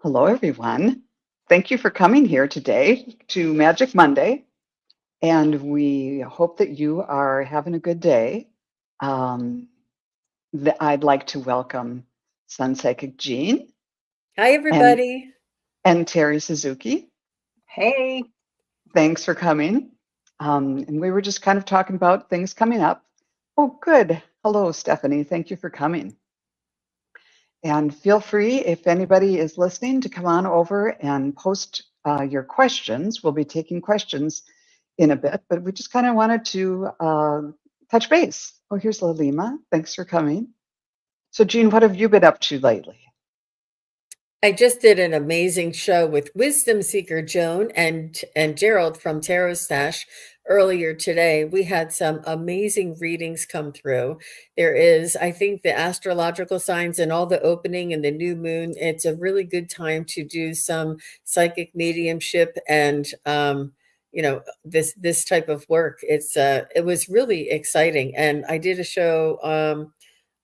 Hello, everyone. Thank you for coming here today to Magic Monday, and we hope that you are having a good day. Um, I'd like to welcome SunPsychic Jean Hi, and everybody. Terri Suzuki. Hey, Thanks for coming. And we were just kind of talking about things coming up. Oh, good. Hello, Stephanie. Thank you for coming. And feel free, if anybody is listening, to come on over and post your questions. We'll be taking questions in a bit, but we just kind of wanted to touch base. Oh, here's Lalima. Thanks for coming. So, Jean, what have you been up to lately? I just did an amazing show with Wisdom Seeker Joan and Gerald from Tarot Stash earlier today. We had some amazing readings come through. There is, I think, the astrological signs and all the opening and the new moon. It's a really good time to do some psychic mediumship and this type of work. It was really exciting, and I did a show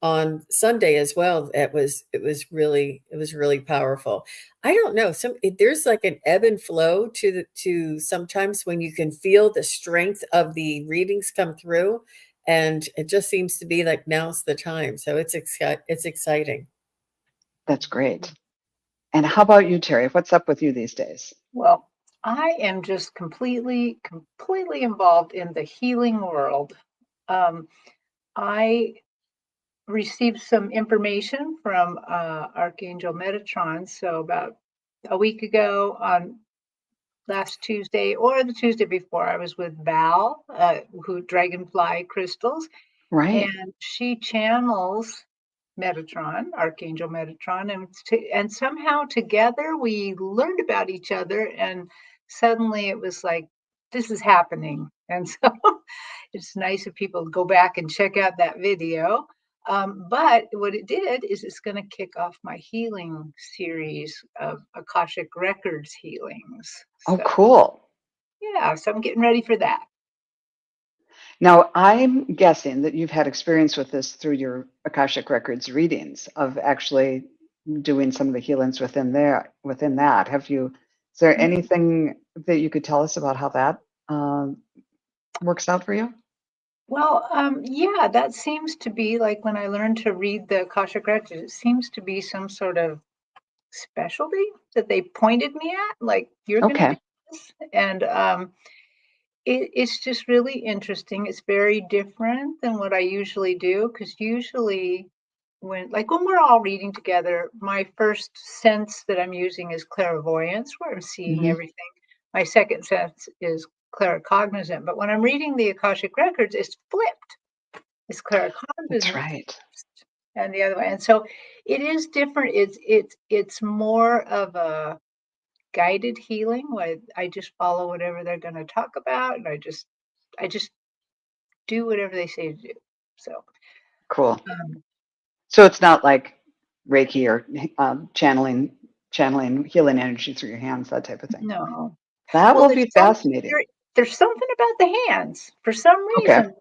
on Sunday as well. It was really powerful. I don't know. There's like an ebb and flow to sometimes when you can feel the strength of the readings come through, and it just seems to be like now's the time. So it's exciting. That's great. And how about you, Terry? What's up with you these days? well, I am just completely involved in the healing world. Um, I received some information from Archangel Metatron. So about a week ago on last Tuesday or the Tuesday before, I was with Val, who Dragonfly Crystals, Right. and she channels Metatron, Archangel Metatron, and somehow together we learned about each other, and suddenly it was like this is happening, and so it's nice if people go back and check out that video. But what it did is it's going to kick off my healing series of Akashic Records healings. Oh, So cool. yeah, so I'm getting ready for that. Now, I'm guessing that you've had experience with this through your Akashic Records readings of actually doing some of the healings within that. Is there anything that you could tell us about how that works out for you? Well, yeah, that seems to be like when I learned to read the Akashic Records, it seems to be some sort of specialty that they pointed me at, like you're going to do Okay. this. And it's just really interesting. It's very different than what I usually do because usually when we're all reading together, my first sense that I'm using is clairvoyance, where I'm seeing Hmm. everything. My second sense is claircognizant. But when I'm reading the Akashic Records, it's flipped. It's That's claircognizant right. and the other way. And so it is different. It's more of a guided healing where I just follow whatever they're going to talk about, and I just do whatever they say to do. So Cool. um, So it's not like Reiki or channeling healing energy through your hands, that type of thing. no, That well, will be fascinating. there's something about the hands for some Okay. reason.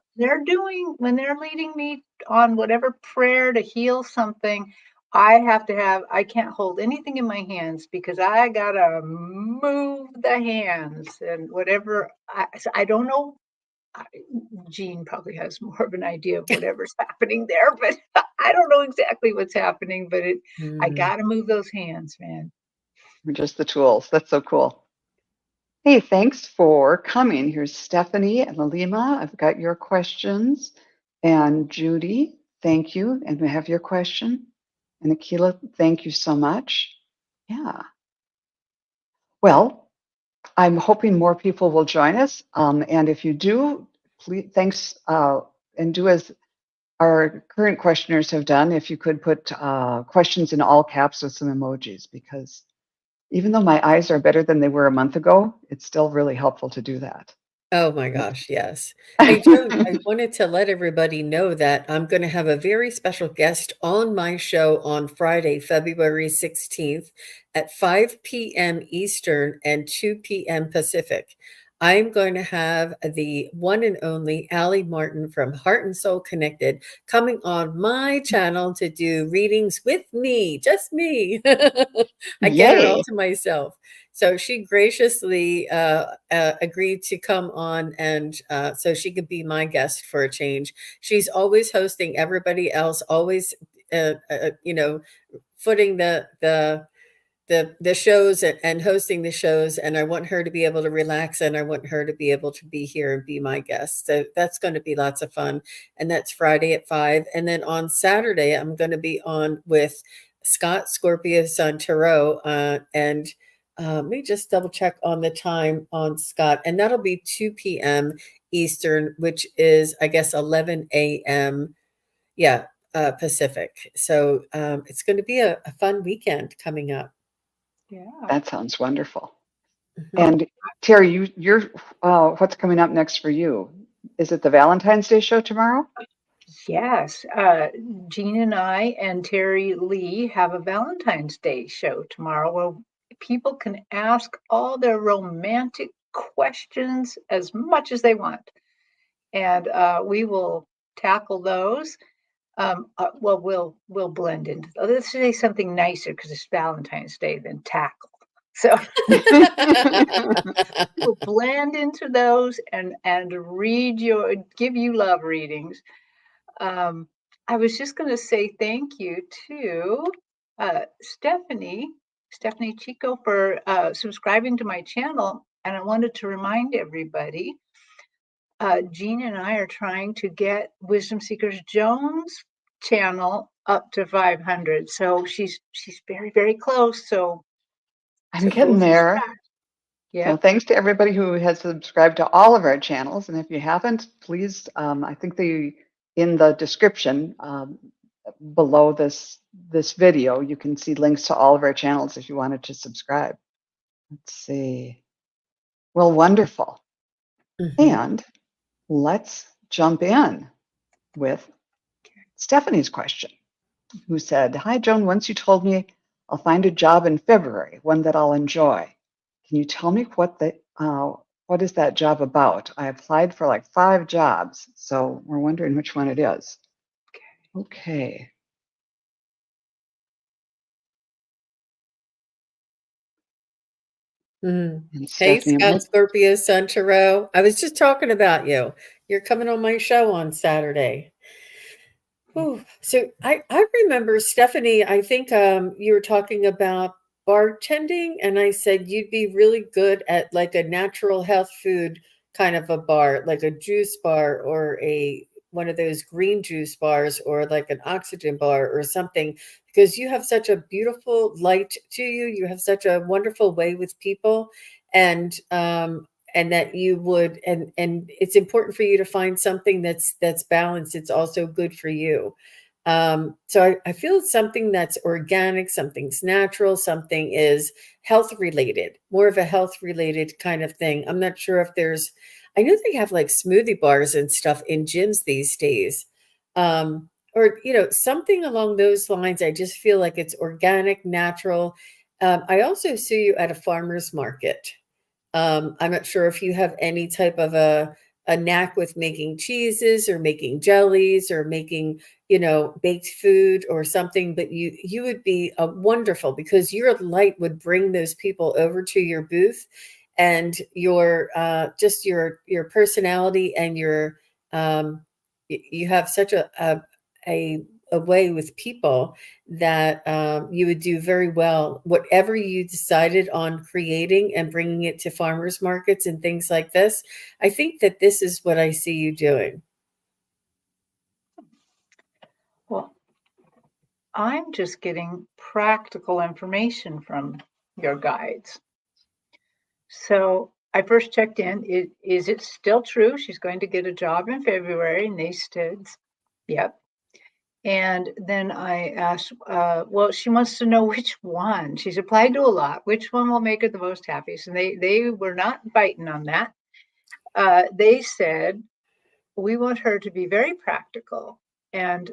When they're leading me on whatever prayer to heal something, I can't hold anything in my hands because I gotta move the hands and whatever. I don't know. Jean probably has more of an idea of whatever's happening there, but I don't know exactly what's happening. But I Mm. gotta move those hands, man. We're just the tools. That's so cool. Hey, thanks for coming. Here's Stephanie and Lalima. I've got your questions. And Judy, thank you. And we have your question. And Akila, thank you so much. Yeah. Well, I'm hoping more people will join us. And if you do, please, thanks, and do as our current questioners have done. If you could put questions in all caps with some emojis, because even though my eyes are better than they were a month ago, it's still really helpful to do that. Oh my gosh, yes. Hey, Joan, I wanted to let everybody know that I'm going to have a very special guest on my show on Friday, February 16th at 5 p.m. Eastern and 2 p.m. Pacific. I'm going to have the one and only Allie Martin from Heart and Soul Connected coming on my channel to do readings with me, just me. I get her all Yay. to myself. So she graciously agreed to come on, and so she could be my guest for a change. She's always hosting everybody else, always, you know, footing the shows and hosting the shows, and I want her to be able to relax, and I want her to be able to be here and be my guest. So that's going to be lots of fun. And that's Friday at 5. And then on Saturday, I'm going to be on with Scott Scorpio Sun Tarot. And let me just double check on the time on Scott. And that'll be 2 p.m. Eastern, which is, I guess, 11 a.m. Yeah, Pacific. So it's going to be a fun weekend coming up. Yeah. That sounds wonderful. Mhm. And Terry, you're what's coming up next for you? Is it the Valentine's Day show tomorrow? Yes. Jean and I and Terry Lee have a Valentine's Day show tomorrow where people can ask all their romantic questions as much as they want. And we will tackle those. Well, we'll blend into. Let's say something nicer because it's Valentine's Day than tackle. So we'll blend into those and give you love readings. Um, I was just going to say thank you to Stephanie Chico for subscribing to my channel, and I wanted to remind everybody. Jean and I are trying to get Wisdom Seekers Joan's channel up to 500. So she's very, very close. So I'm go getting there. subscribe. So Yep. thanks to everybody who has subscribed to all of our channels. And if you haven't, please, I think in the description below this video, you can see links to all of our channels if you wanted to subscribe. Let's see. Well, wonderful. Mhm. And let's jump in with Stephanie's question, who said, "Hi, Joan. Once you told me I'll find a job in February, one that I'll enjoy. Can you tell me what is that job about? I applied for like 5 jobs, so we're wondering which one it is." Okay. Mm. And Hey, Stephanie, Scott Scorpio Sun Tarot. I was just talking about you. You're coming on my show on Saturday. Ooh, so I remember Stephanie, I think you were talking about bartending, and I said you'd be really good at like a natural health food kind of a bar, like a juice bar or a one of those green juice bars or like an oxygen bar or something, because you have such a beautiful light to you. You have such a wonderful way with people, and that you would, and it's important for you to find something that's balanced. It's also good for you. So I feel it's something that's organic, something's natural, something is health related, more of a health related kind of thing. I'm not sure if I know they have like smoothie bars and stuff in gyms these days. Or something along those lines. I just feel like it's organic, natural. I also see you at a farmer's market. I'm not sure if you have any type of a knack with making cheeses or making jellies or making, baked food or something, but you would be wonderful because your light would bring those people over to your booth, and your just your personality and your you have such a way with people that you would do very well. Whatever you decided on creating and bringing it to farmers markets and things like this, I think that this is what I see you doing. Well, I'm just getting practical information from your guides. So I first checked in. Is it still true? She's going to get a job in February, and they said, yep. And then I asked, well, she wants to know which one. She's applied to a lot. Which one will make her the most happiest? And they were not biting on that. They said, we want her to be very practical, and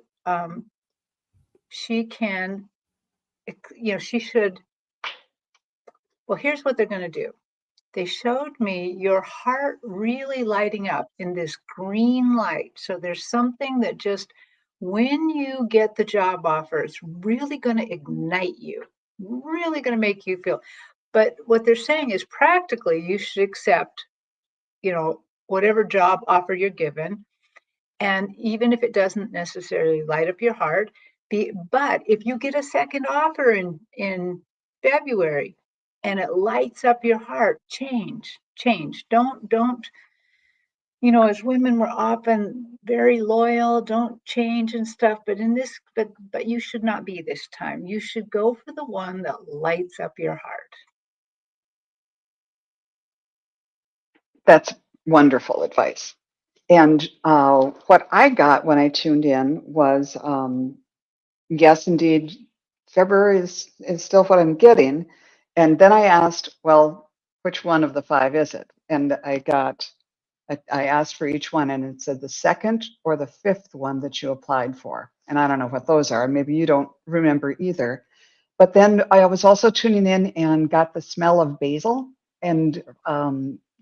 she can, she should. Well, here's what they're going to do. they showed me your heart really lighting up in this green light. So there's something that just, when you get the job offer, it's really going to ignite you, really going to make you feel. But what they're saying is practically you should accept, whatever job offer you're given. And even if it doesn't necessarily light up your heart, but if you get a second offer in February and it lights up your heart, change. Don't, as women, we're often very loyal, don't change and stuff. But in this, but you should not be this time. You should go for the one that lights up your heart. That's wonderful advice. And what I got when I tuned in was, yes, indeed, February is still what I'm getting. And then I asked, well, which one of the 5 is it? And I asked for each one, and it said the second or the 5th one that you applied for. And I don't know what those are. Maybe you don't remember either. But then I was also tuning in and got the smell of basil. And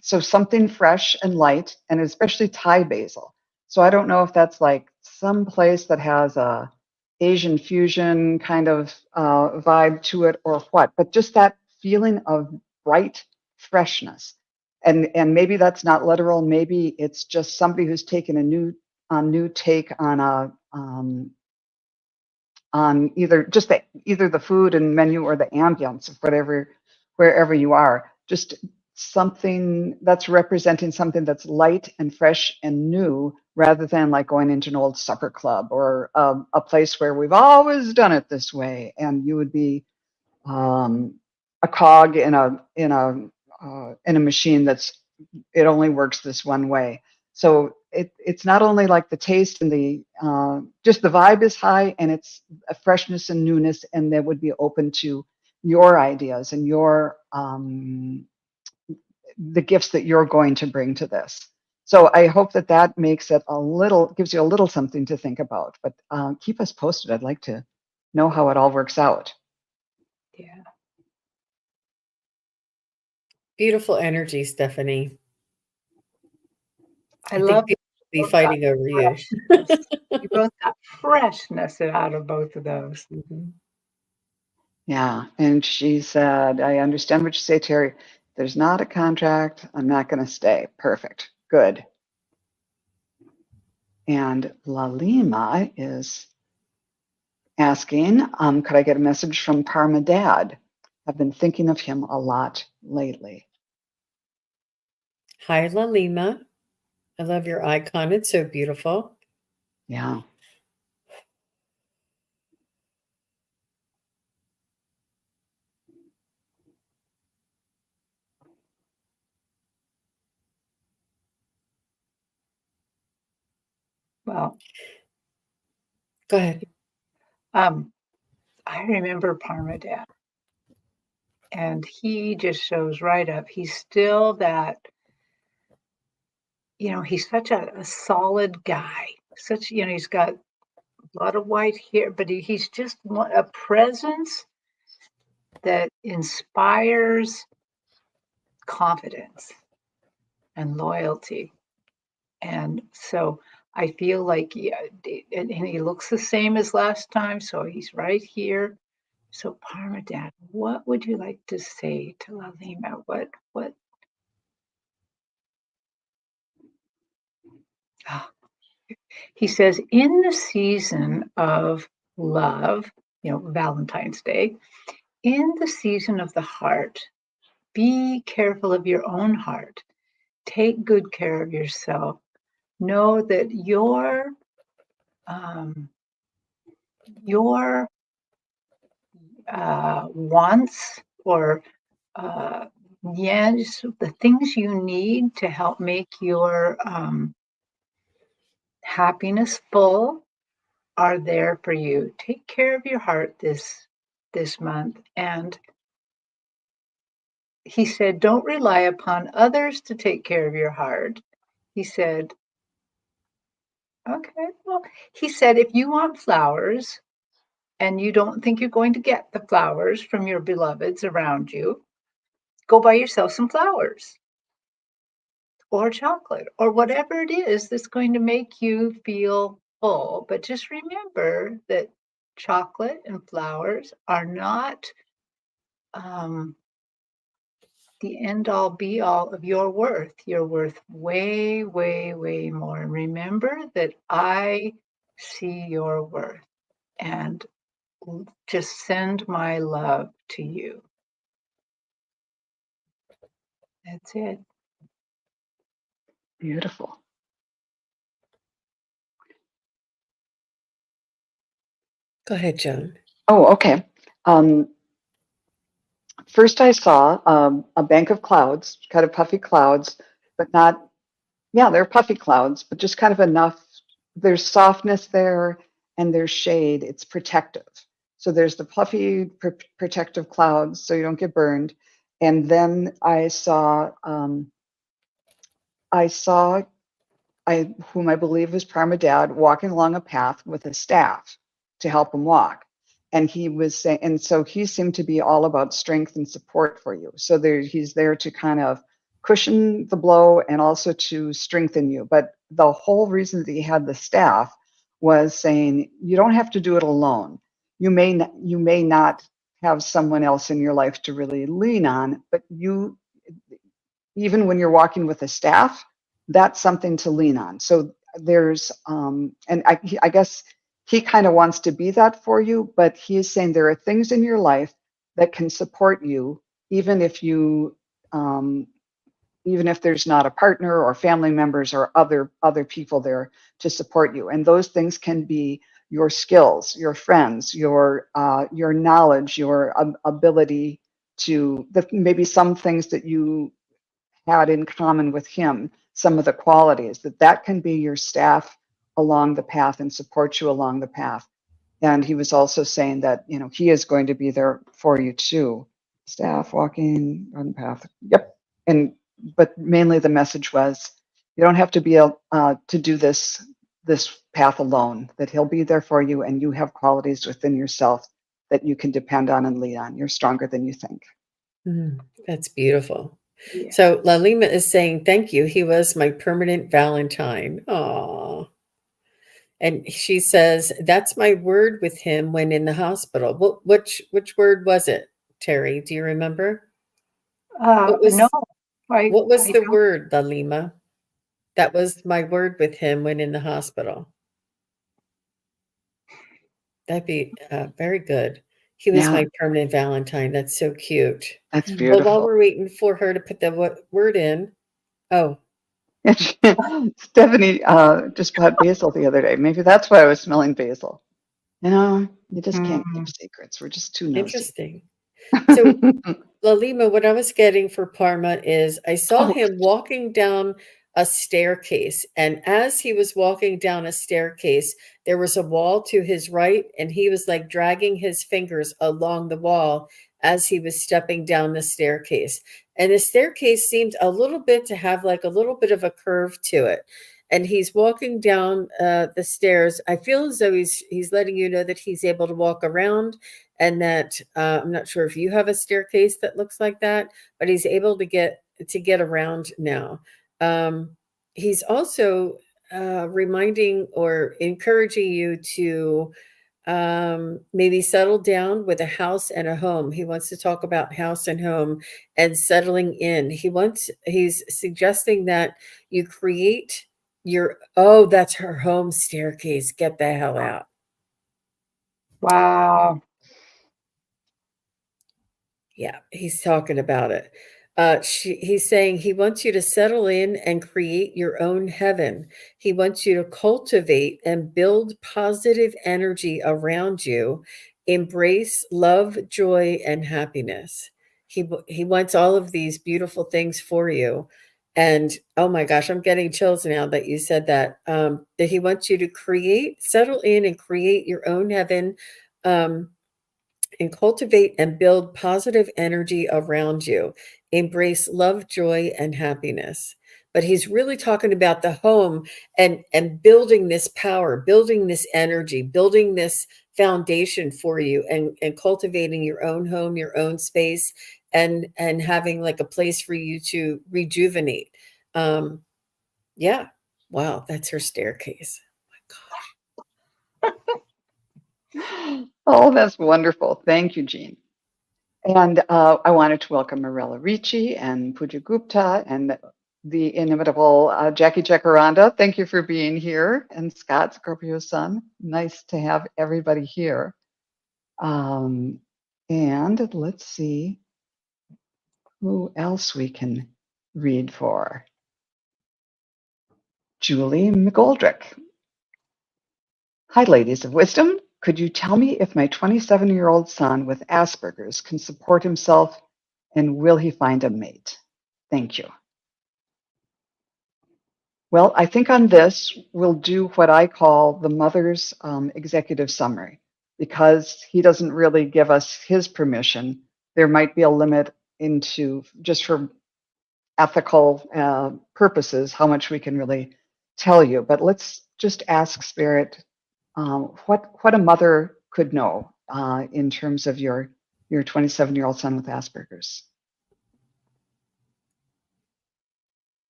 so something fresh and light, and especially Thai basil. So I don't know if that's like some place that has a Asian fusion kind of vibe to it or what, but just that feeling of bright freshness. And maybe that's not literal. Maybe it's just somebody who's taken a new take on either the food and menu or the ambience of wherever you are. Just something that's representing something that's light and fresh and new, rather than like going into an old supper club or a place where we've always done it this way, and you would be a cog in a machine it only works this one way. So it's not only like the taste and just the vibe is high, and it's a freshness and newness, and they would be open to your ideas and the gifts that you're going to bring to this. So I hope that makes it gives you a little something to think about. But keep us posted. I'd like to know how it all works out. Yeah. Beautiful energy, Stephanie. I think love people will be fighting over you. You both got freshness out of both of those. Mhm. Yeah. And she said, I understand what you say, Terry. There's not a contract. I'm not going to stay. Perfect. Good. And Lalima is asking, could I get a message from Parma Dad? I've been thinking of him a lot lately. Hi, Lalima. I love your icon. It's so beautiful. Yeah. Well, go ahead. I remember Parma Dad, and he just shows right up. He's still that, he's such a solid guy. He's got a lot of white hair, but he's just a presence that inspires confidence and loyalty. And so I feel like, and he looks the same as last time, so he's right here. So Parma Dad, what would you like to say to Lalima? What? Ah, he says, in the season of love, Valentine's Day, in the season of the heart, be careful of your own heart. Take good care of yourself. Know that your wants or yes, the things you need to help make your happiness full are there for you. Take care of your heart this month. And he said, don't rely upon others to take care of your heart. He said, okay, well, he said, if you want flowers and you don't think you're going to get the flowers from your beloveds around you, go buy yourself some flowers or chocolate or whatever it is that's going to make you feel full. But just remember that chocolate and flowers are not the end all be all of your worth. You're worth way, way, way more. And remember that I see your worth and just send my love to you. That's it. Beautiful. Go ahead, Joan. Oh, okay. First, I saw a bank of clouds, kind of puffy clouds, but not, yeah, they're puffy clouds, but just kind of enough. There's softness there and there's shade. It's protective. So there's the puffy protective clouds so you don't get burned. And then I saw whom I believe was Parma Dad, walking along a path with a staff to help him walk. And he was saying, and so he seemed to be all about strength and support for you. So he's there to kind of cushion the blow and also to strengthen you. But the whole reason that he had the staff was saying, you don't have to do it alone. You may not have someone else in your life to really lean on, but you, even when you're walking with a staff, that's something to lean on. So there's, and I guess he kind of wants to be that for you, but he is saying there are things in your life that can support you, even if there's not a partner or family members or other people there to support you. And those things can be your skills, your friends, your knowledge, your ability to maybe some things that you had in common with him, some of the qualities that can be your staff along the path and support you along the path. And he was also saying that, he is going to be there for you too. Staff walking on the path. Yep. But mainly the message was, you don't have to be to do this path alone, that he'll be there for you and you have qualities within yourself that you can depend on and lean on. You're stronger than you think. That's beautiful. Yeah. So Lalima is saying, thank you. He was my permanent Valentine. Aww. And she says, that's my word with him when in the hospital. Which word was it, Terri? Do you remember? What was No, I the don't. word, Lalima? That was my word with him when in the hospital. That'd be very good. He was my permanent Valentine. That's so cute. That's Well, beautiful. while we're waiting for her to put the word in, Stephanie just bought basil the other day. Maybe that's why I was smelling basil. You just can't keep secrets. We're just too nosy. Interesting. So, Lalima, what I was getting for Parma is I saw him walking down a staircase. And as he was walking down a staircase, there was a wall to his right. And he was like dragging his fingers along the wall as he was stepping down the staircase. And the staircase seemed a little bit to have like a little bit of a curve to it. And he's walking down the stairs. I feel as though he's letting you know that he's able to walk around, and that I'm not sure if you have a staircase that looks like that, but he's able to get around now. He's also reminding or encouraging you to maybe settle down with a house and a home. He wants to talk about house and home and settling in. He's suggesting that you create that's her home staircase. Get the hell out. Wow. Yeah, he's talking about it. He's saying he wants you to settle in and create your own heaven. He wants you to cultivate and build positive energy around you. Embrace love, joy, and happiness. He wants all of these beautiful things for you. And oh my gosh, I'm getting chills now that you said that. That he wants you to settle in and create your own heaven. And cultivate and build positive energy around you. Embrace love, joy, and happiness. But he's really talking about the home and building this power, building this energy, building this foundation for you, and cultivating your own home, your own space, and having like a place for you to rejuvenate. Yeah. Wow, that's her staircase. Oh my gosh. Oh, that's wonderful. Thank you, Jean. And I wanted to welcome Marilla Ricci and Pooja Gupta and the inimitable Jackie Jacaranda. Thank you for being here. And Scott Scorpio's son. Nice to have everybody here. And let's see who else we can read for. Julie McGoldrick. Hi, ladies of wisdom. Could you tell me if my 27-year-old son with Asperger's can support himself, and will he find a mate? Thank you. Well, I think on this, we'll do what I call the mother's executive summary. Because he doesn't really give us his permission, there might be a limit into, just for ethical purposes, how much we can really tell you. But let's just ask Spirit what a mother could know in terms of your 27-year-old son with Asperger's.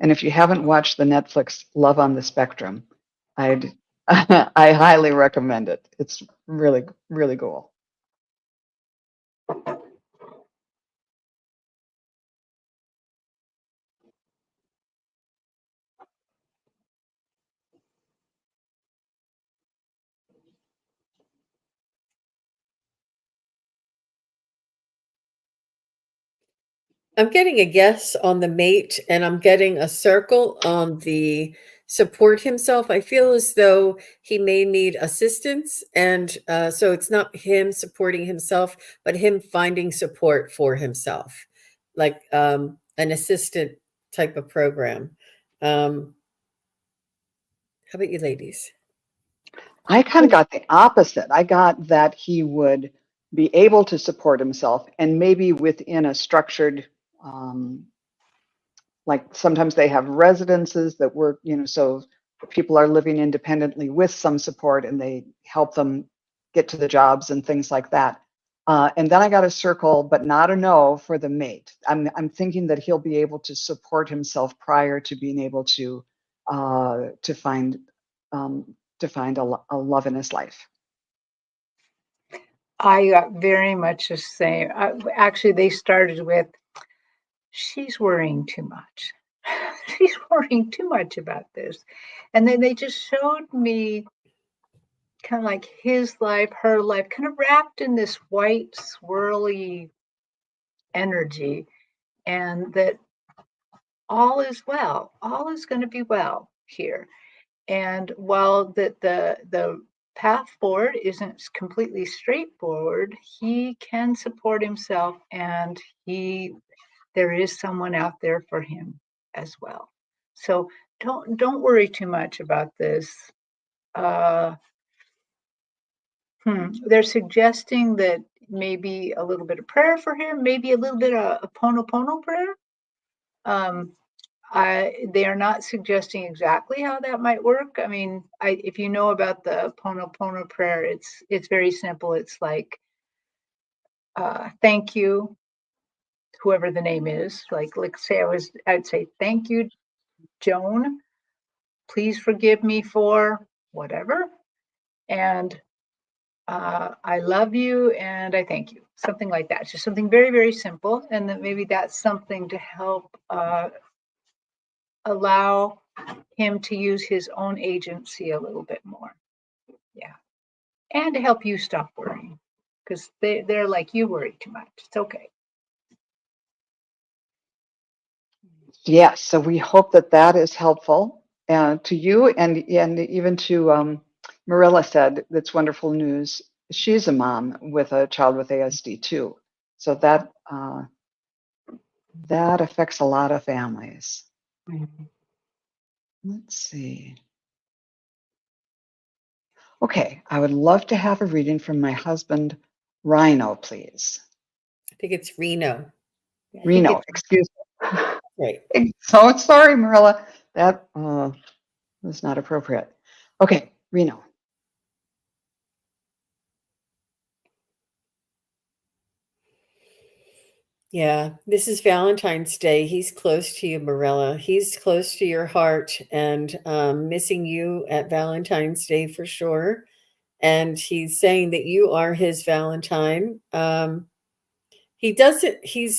And if you haven't watched the Netflix Love on the Spectrum, I highly recommend it. It's really, really cool. I'm getting a yes on the mate, and I'm getting a circle on the support himself. I feel as though he may need assistance, and so it's not him supporting himself, but him finding support for himself, like an assistant type of program. How about you, ladies? I kind of got the opposite. I got that he would be able to support himself, and maybe within a structured, like sometimes they have residences that work, so people are living independently with some support and they help them get to the jobs and things like that. And then I got a circle, but not a no for the mate. I'm thinking that he'll be able to support himself prior to being able to find a love in his life. I got very much the same. Actually, they started with, she's worrying too much. She's worrying too much about this. And then they just showed me kind of like his life, her life, kind of wrapped in this white, swirly energy, and that all is well, all is going to be well here. And while the path forward isn't completely straightforward, he can support himself, and there is someone out there for him as well. So don't worry too much about this. They're suggesting that maybe a little bit of prayer for him, maybe a little bit of a Ponopono prayer. They are not suggesting exactly how that might work. I mean, if you know about the Ponopono prayer, it's very simple. It's like, thank you, whoever the name is. Like say I'd say, thank you, Joan. Please forgive me for whatever. And I love you and I thank you. Something like that. Just something very, very simple. And that maybe that's something to help allow him to use his own agency a little bit more. Yeah. And to help you stop worrying, because they're like, you worry too much. It's okay. Yes, so we hope that is helpful to you, and even to Marilla said that's wonderful news. She's a mom with a child with ASD too, so that affects a lot of families. Mm-hmm. Let's see. Okay, I would love to have a reading from my husband, Rhino, please. I think it's Reno. Reno, excuse me. Right. So sorry, Marilla. That was not appropriate. Okay, Reno. Yeah, this is Valentine's Day. He's close to you, Marilla. He's close to your heart and missing you at Valentine's Day for sure. And he's saying that you are his Valentine. He doesn't, he's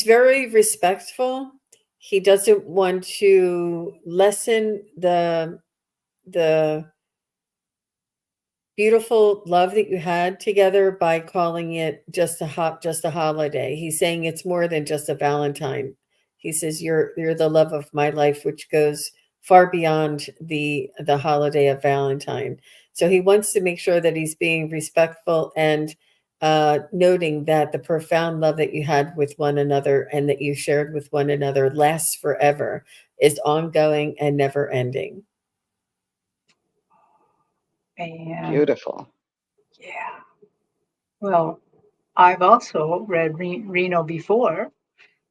very respectful. He doesn't want to lessen the beautiful love that you had together by calling it just a holiday. He's saying it's more than just a Valentine. He says you're the love of my life, which goes far beyond the holiday of Valentine. So he wants to make sure that he's being respectful and noting that the profound love that you had with one another and that you shared with one another lasts forever, is ongoing and never ending. And Beautiful. yeah, well, I've also read Reno before,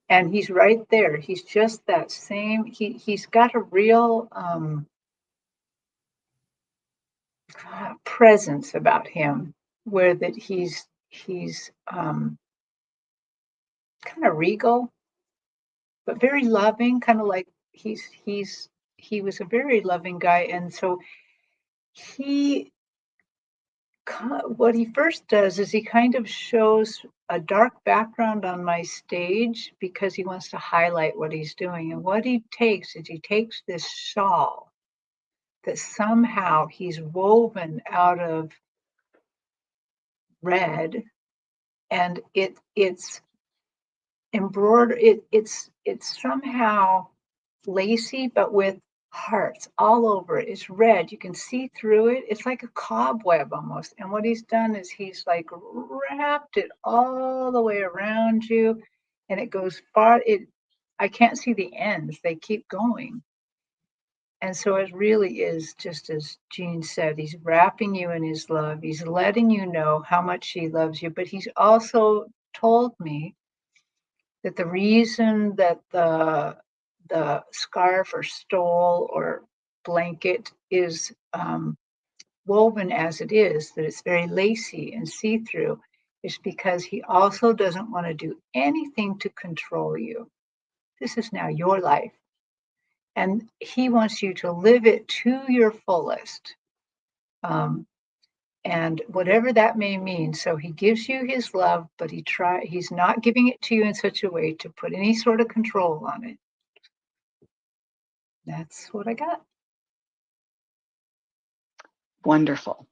and he's right there. He's just that same. He's got a real presence about him, where that he's kind of regal, but very loving. Kind of like he was a very loving guy, and so he what he first does is he kind of shows a dark background on my stage because he wants to highlight what he's doing. And what he takes is he takes this shawl that somehow he's woven out of red, and it's embroidered. It's somehow lacy, but with hearts all over it. It's red. You can see through it. It's like a cobweb almost. And what he's done is he's like wrapped it all the way around you, and it goes far. I can't see the ends. They keep going. And so it really is just as Jean said, he's wrapping you in his love. He's letting you know how much he loves you. But he's also told me that the reason that the scarf or stole or blanket is woven as it is, that it's very lacy and see-through, is because he also doesn't want to do anything to control you. This is now your life. And he wants you to live it to your fullest. And whatever that may mean. So he gives you his love, but he's not giving it to you in such a way to put any sort of control on it. That's what I got. Wonderful.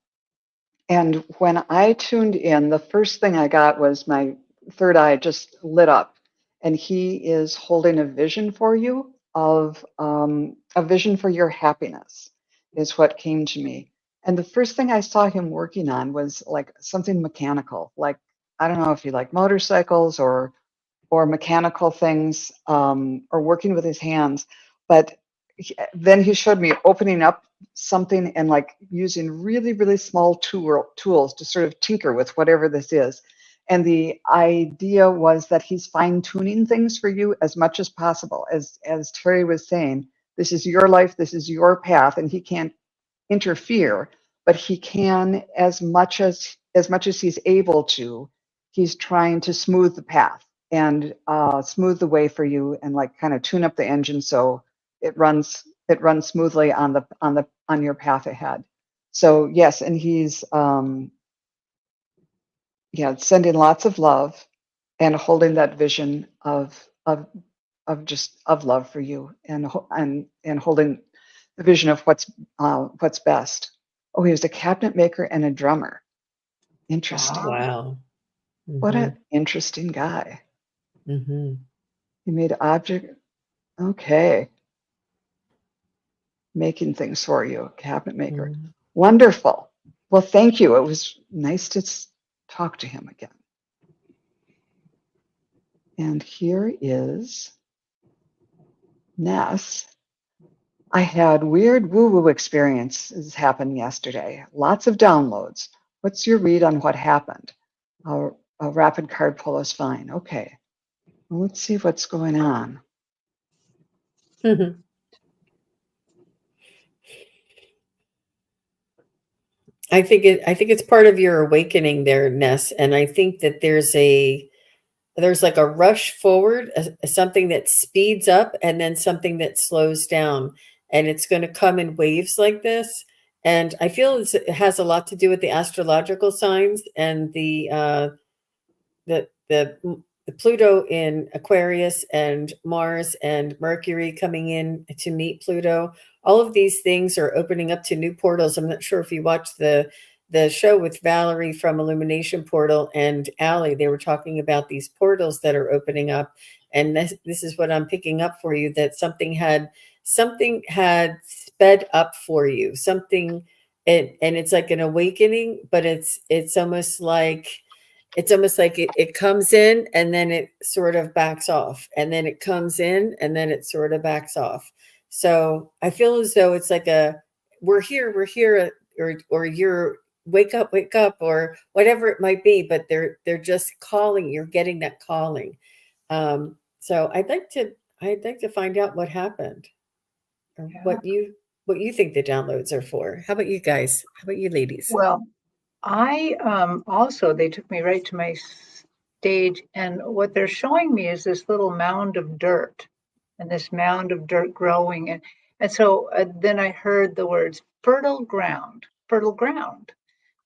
And when I tuned in, the first thing I got was my third eye just lit up. And he is holding a vision for you of a vision for your happiness, is what came to me. And the first thing I saw him working on was like something mechanical. Like, I don't know if you like motorcycles or mechanical things, or working with his hands. But then he showed me opening up something and like using really, really small tools to sort of tinker with whatever this is. And the idea was that he's fine tuning things for you as much as possible. As Terry was saying, this is your life, this is your path, and he can't interfere, but he can, as much as he's able to, he's trying to smooth the path and smooth the way for you, and like kind of tune up the engine so it runs smoothly on your path ahead. So yes, and he's sending lots of love and holding that vision of just of love for you, and holding the vision of what's best. Oh, he was a cabinet maker and a drummer. Interesting. Wow. What Mm-hmm. an interesting guy. Mm-hmm. He made object. Okay. Making things for you, cabinet maker. Mm-hmm. Wonderful. Well, thank you. It was nice to talk to him again. And here is Ness. I had weird woo-woo experiences happen yesterday. Lots of downloads. What's your read on what happened? A rapid card pull is fine. Okay. Well, let's see what's going on. I think it's part of your awakening there, Ness. And I think that there's like a rush forward, something that speeds up, and then something that slows down. And it's going to come in waves like this. And I feel it has a lot to do with the astrological signs and the the the Pluto in Aquarius and Mars and Mercury coming in to meet Pluto. All of these things are opening up to new portals. I'm not sure if you watched the show with Valerie from Illumination Portal and Allie. They were talking about these portals that are opening up, and this is what I'm picking up for you, that something had sped up for you. Something, and it's like an awakening, but it's almost like it comes in and then it sort of backs off, and then it comes in and then it sort of backs off. So I feel as though it's like we're here, or you're wake up, or whatever it might be, but they're just calling. You're getting that calling. So I'd like to find out what happened, or Yeah. what you think the downloads are for. How about you guys? How about you ladies? Well, I also, they took me right to my stage, and what they're showing me is this little mound of dirt, and this mound of dirt growing, and so then I heard the words fertile ground.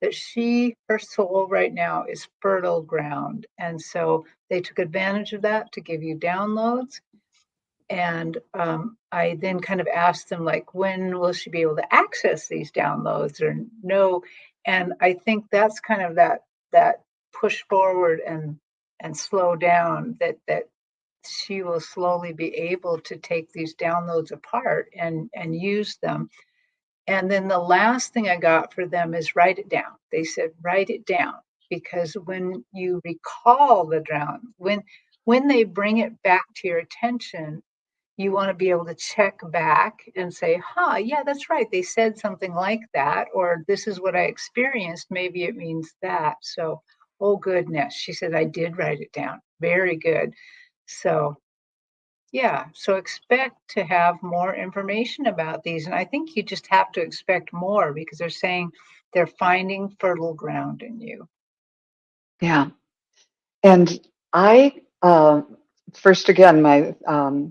That her soul right now is fertile ground, and so they took advantage of that to give you downloads. And I then kind of asked them, like, when will she be able to access these downloads or no? And I think that's kind of that push forward and slow down, that she will slowly be able to take these downloads apart and use them. And then the last thing I got for them is write it down. They said, write it down, because when you recall the drown, when they bring it back to your attention, you want to be able to check back and say, huh, yeah, that's right. They said something like that, or this is what I experienced. Maybe it means that. So, oh, goodness. She said, I did write it down. Very good. So, yeah, so expect to have more information about these. And I think you just have to expect more, because they're saying they're finding fertile ground in you. Yeah. And I, first again, my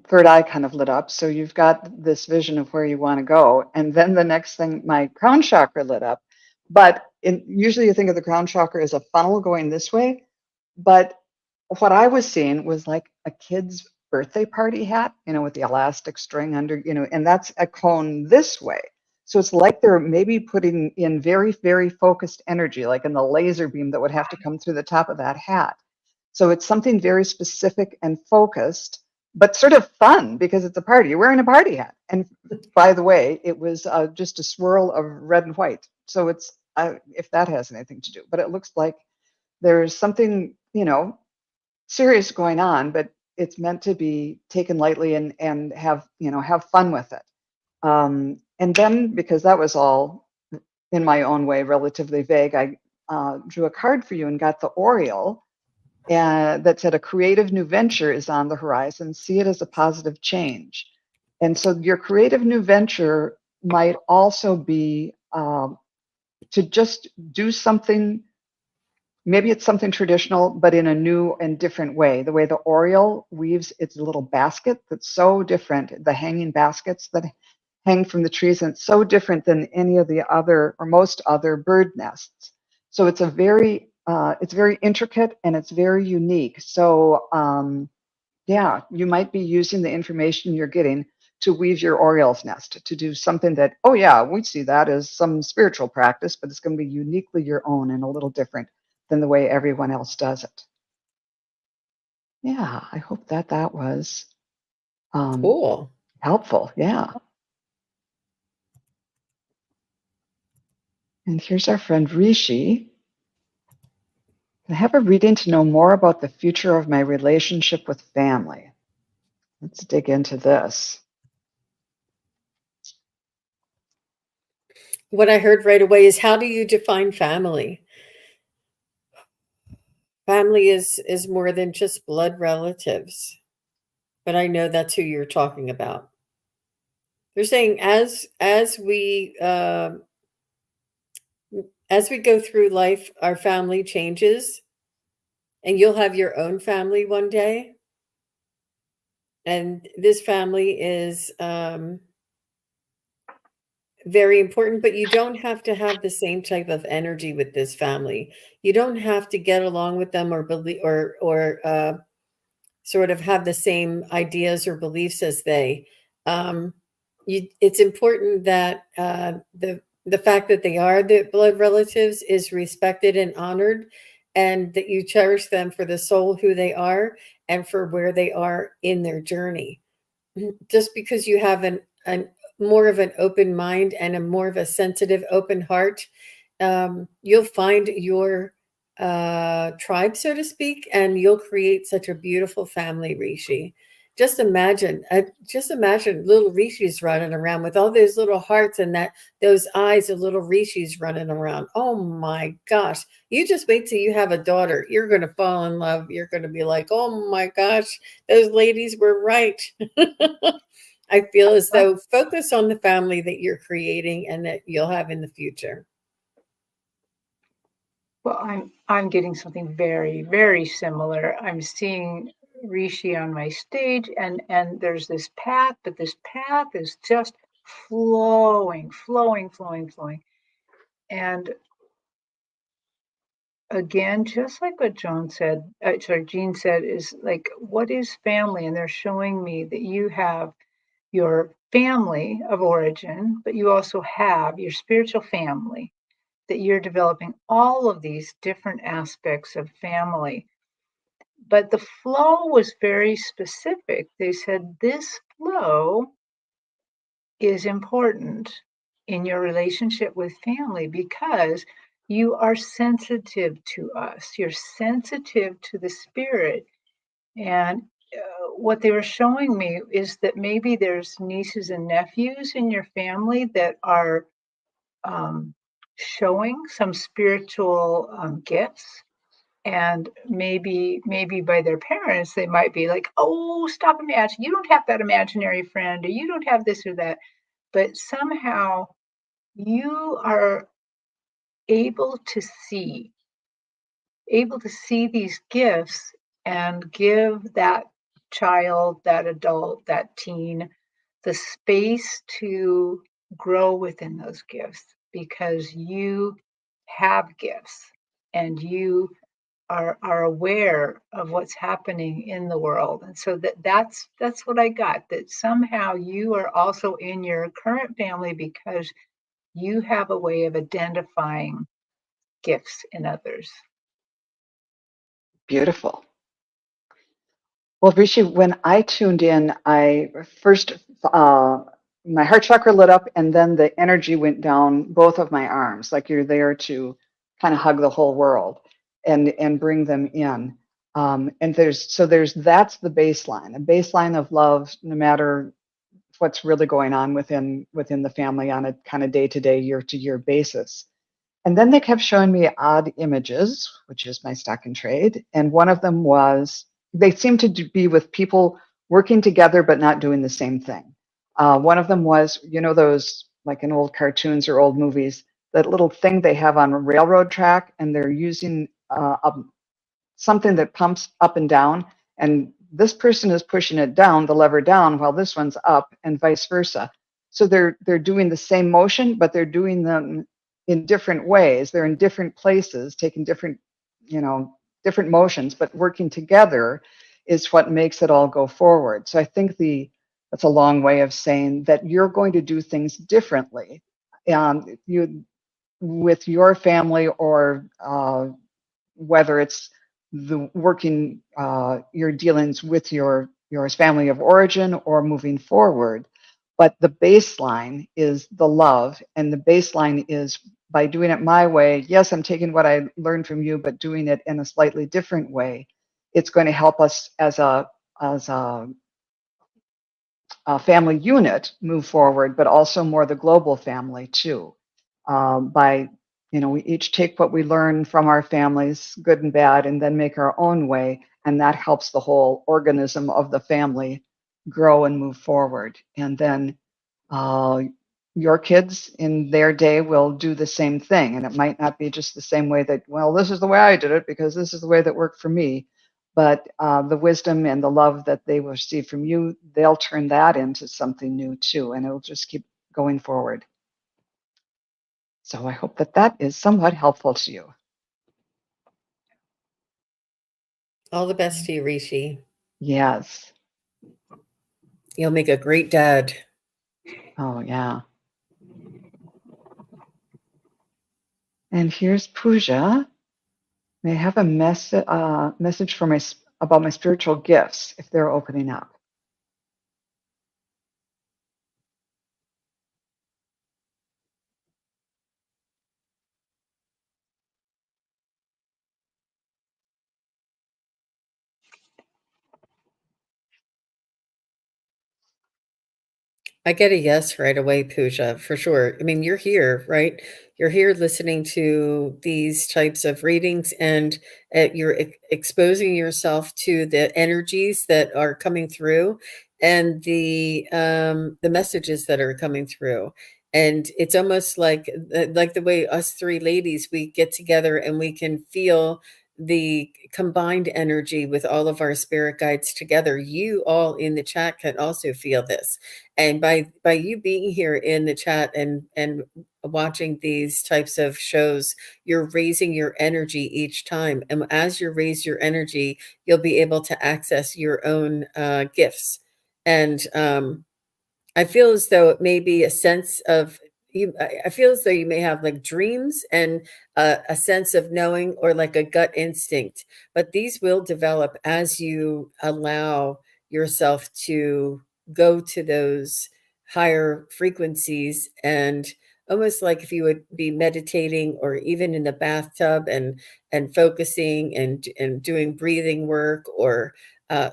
third eye kind of lit up. So you've got this vision of where you want to go. And then the next thing, my crown chakra lit up. But usually you think of the crown chakra as a funnel going this way. But what I was seeing was like a kid's birthday party hat, with the elastic string under, and that's a cone this way. So it's like they're maybe putting in very, very focused energy, like in the laser beam that would have to come through the top of that hat. So it's something very specific and focused, but sort of fun because it's a party. You're wearing a party hat. And by the way, it was just a swirl of red and white. So it's, if that has anything to do, but it looks like there's something, serious going on, but it's meant to be taken lightly and have fun with it. And then, because that was all in my own way relatively vague, I drew a card for you and got the Oriole, that said, a creative new venture is on the horizon. See it as a positive change. And so your creative new venture might also be to just do something. Maybe it's something traditional, but in a new and different way. The way the Oriole weaves its little basket, that's so different. The hanging baskets that hang from the trees, and it's so different than any of the other or most other bird nests. So it's it's very intricate and it's very unique. So yeah, you might be using the information you're getting to weave your Oriole's nest, to do something that, oh yeah, we see that as some spiritual practice, but it's going to be uniquely your own and a little different than the way everyone else does it. Yeah, I hope that was Cool. helpful. Yeah. And here's our friend Rishi. I have a reading to know more about the future of my relationship with family. Let's dig into this. What I heard right away is, how do you define family? Family is more than just blood relatives. But I know that's who you're talking about. They're saying as we as we go through life, our family changes, and you'll have your own family one day. And this family is very important, but you don't have to have the same type of energy with this family. You don't have to get along with them or believe or sort of have the same ideas or beliefs as they. Um, it's important that the fact that they are the blood relatives is respected and honored, and that you cherish them for the soul who they are and for where they are in their journey. Just because you have an more of an open mind and a more of a sensitive, open heart, you'll find your tribe, so to speak, and you'll create such a beautiful family, Rishi. Just imagine little Rishis running around with all those little hearts and those eyes of little Rishis running around. Oh my gosh. You just wait till you have a daughter. You're going to fall in love. You're going to be like, oh my gosh, those ladies were right. I feel as though focus on the family that you're creating and that you'll have in the future. Well, I'm getting something very, very similar. I'm seeing Rishi on my stage, and there's this path, but this path is just flowing, flowing, flowing, flowing. And again, just like what Jean said, is like, what is family? And they're showing me that you have your family of origin, but you also have your spiritual family, that you're developing all of these different aspects of family. But the flow was very specific. They said this flow is important in your relationship with family because you are sensitive to us. You're sensitive to the spirit. And what they were showing me is that maybe there's nieces and nephews in your family that are showing some spiritual gifts, and maybe by their parents they might be like, oh, stop imagining, you don't have that imaginary friend, or you don't have this or that, but somehow you are able to see these gifts and give that child, that adult, that teen, the space to grow within those gifts, because you have gifts and you are aware of what's happening in the world. And so that's what I got, that somehow you are also in your current family because you have a way of identifying gifts in others. Beautiful. Well, Rishi, when I tuned in, I first, my heart chakra lit up and then the energy went down both of my arms, like you're there to kind of hug the whole world and bring them in. And that's the baseline, a baseline of love, no matter what's really going on within the family on a kind of day-to-day, year-to-year basis. And then they kept showing me odd images, which is my stock and trade. And one of them was, they seemed to be with people working together but not doing the same thing. One of them was, those like in old cartoons or old movies, that little thing they have on a railroad track, and they're using something that pumps up and down. And this person is pushing it down, the lever down, while this one's up, and vice versa. So they're doing the same motion, but they're doing them in different ways. They're in different places, taking different motions, but working together is what makes it all go forward. So I think that's a long way of saying that you're going to do things differently. You with your family, or whether it's the working your dealings with your family of origin or moving forward. But the baseline is the love, and the baseline is by doing it my way. Yes, I'm taking what I learned from you, but doing it in a slightly different way. It's going to help us as a family unit move forward, but also more the global family too. By we each take what we learn from our families, good and bad, and then make our own way, and that helps the whole organism of the family grow and move forward. And then your kids in their day will do the same thing. And it might not be just the same way that, well, this is the way I did it because this is the way that worked for me. But the wisdom and the love that they will receive from you, they'll turn that into something new too. And it'll just keep going forward. So I hope that that is somewhat helpful to you. All the best to you, Rishi. Yes. You'll make a great dad. Oh, yeah. And here's Pooja. May I have a message for about my spiritual gifts if they're opening up? I get a yes right away, Pooja, for sure. I mean, you're here, right? You're here listening to these types of readings, and you're exposing yourself to the energies that are coming through, and the messages that are coming through. And it's almost like the way us three ladies, we get together and we can feel the combined energy with all of our spirit guides together. You all in the chat can also feel this, and by you being here in the chat and watching these types of shows, you're raising your energy each time, and as you raise your energy, you'll be able to access your own gifts. And I feel as though it may be a sense of you. I feel as though you may have like dreams and a sense of knowing, or like a gut instinct, but these will develop as you allow yourself to go to those higher frequencies. And almost like if you would be meditating, or even in the bathtub and focusing and doing breathing work, or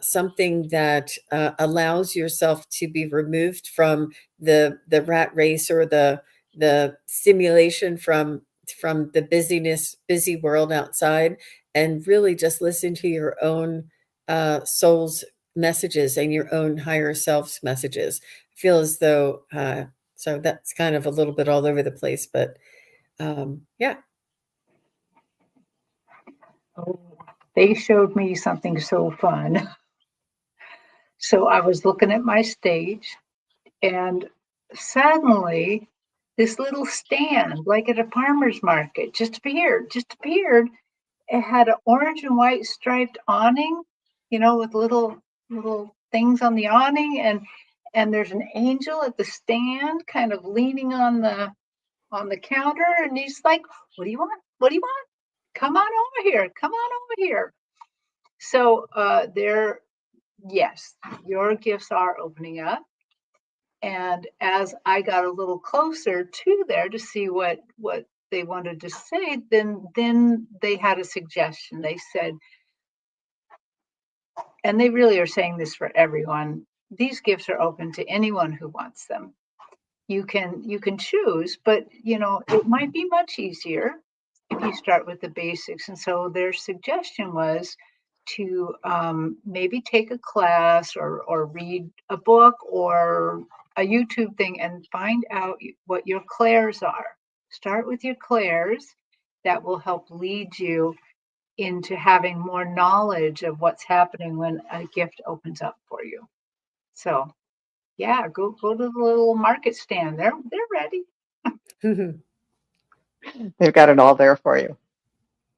something that allows yourself to be removed from the rat race, or the stimulation from the busy world outside, and really just listen to your own soul's messages and your own higher self's messages. I feel as though so that's kind of a little bit all over the place, but yeah. Oh, they showed me something so fun. So I was looking at my stage, and suddenly this little stand, like at a farmer's market, just appeared. It had an orange and white striped awning, with little things on the awning, and there's an angel at the stand, kind of leaning on the counter, and he's like, "What do you want? What do you want? Come on over here! Come on over here!" So yes, your gifts are opening up. And as I got a little closer to there to see what they wanted to say, then they had a suggestion. They said, and they really are saying this for everyone, these gifts are open to anyone who wants them. You can choose, but it might be much easier if you start with the basics. And so their suggestion was to maybe take a class, or read a book, or a YouTube thing, and find out what your clairs are. Start with your clairs. That will help lead you into having more knowledge of what's happening when a gift opens up for you. So yeah, go to the little market stand. They're ready. They've got it all there for you.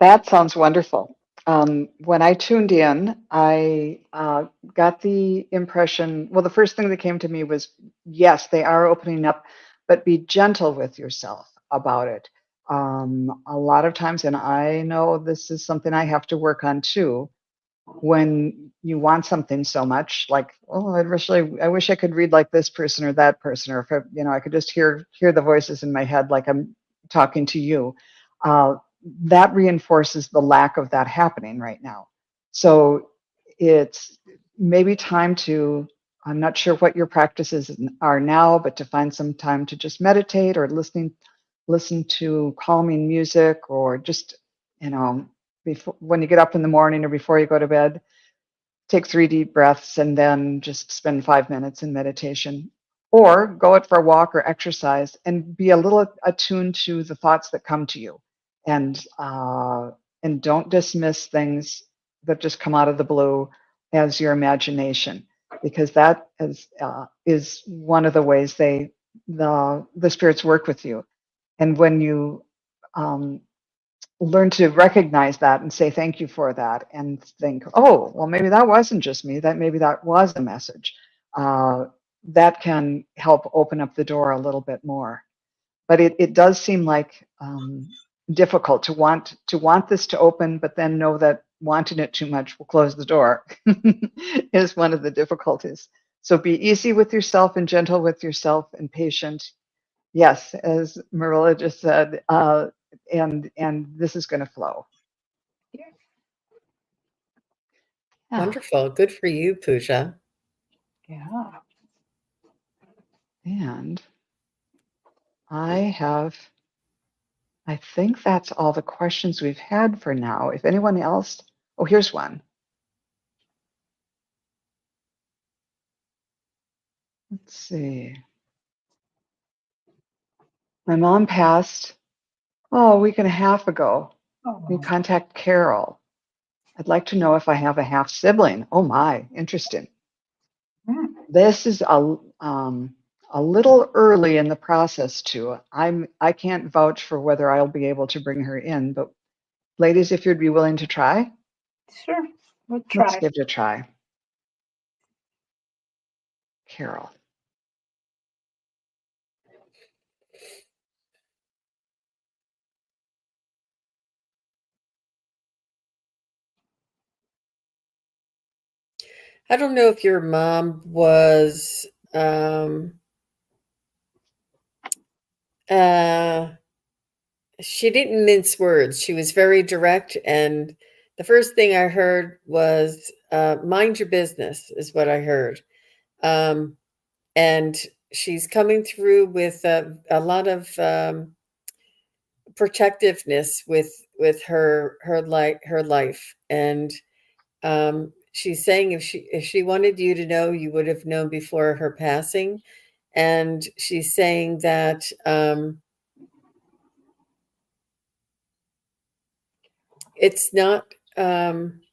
That sounds wonderful. When I tuned in, I got the impression, well, the first thing that came to me was, yes, they are opening up, but be gentle with yourself about it. A lot of times, and I know this is something I have to work on too, when you want something so much, like, oh, I wish I could read like this person or that person, or if I could just hear the voices in my head like I'm talking to you. Uh, that reinforces the lack of that happening right now. So it's maybe time to, I'm not sure what your practices are now, but to find some time to just meditate, or listen to calming music, or just, before, when you get up in the morning or before you go to bed, take 3 deep breaths and then just spend 5 minutes in meditation. or go out for a walk or exercise and be a little attuned to the thoughts that come to you, and don't dismiss things that just come out of the blue as your imagination, because that is one of the ways the spirits work with you. And when you um, learn to recognize that and say thank you for that, and think, oh, well, maybe that wasn't just me, that maybe that was a message, uh, that can help open up the door a little bit more. But it does seem like difficult to want this to open, but then know that wanting it too much will close the door is one of the difficulties. So be easy with yourself and gentle with yourself and patient. Yes, as Marilla just said, and this is going to flow. Yeah. Wonderful. Good for you, Pooja. Yeah. And I think that's all the questions we've had for now. If anyone else, oh, here's one. Let's see. My mom passed, a week and a half ago. Can you Oh. contact Carol? I'd like to know if I have a half sibling. Oh my, interesting. Hmm. This is a little early in the process too. I can't vouch for whether I'll be able to bring her in, but ladies, if you'd be willing to try, Sure. We'll let's try. give it a try. Carol. I don't know if your mom was she didn't mince words. She was very direct, and the first thing I heard was mind your business is what I heard. And she's coming through with a lot of protectiveness with her life, and she's saying if she wanted you to know, you would have known before her passing. And she's saying that it's not it's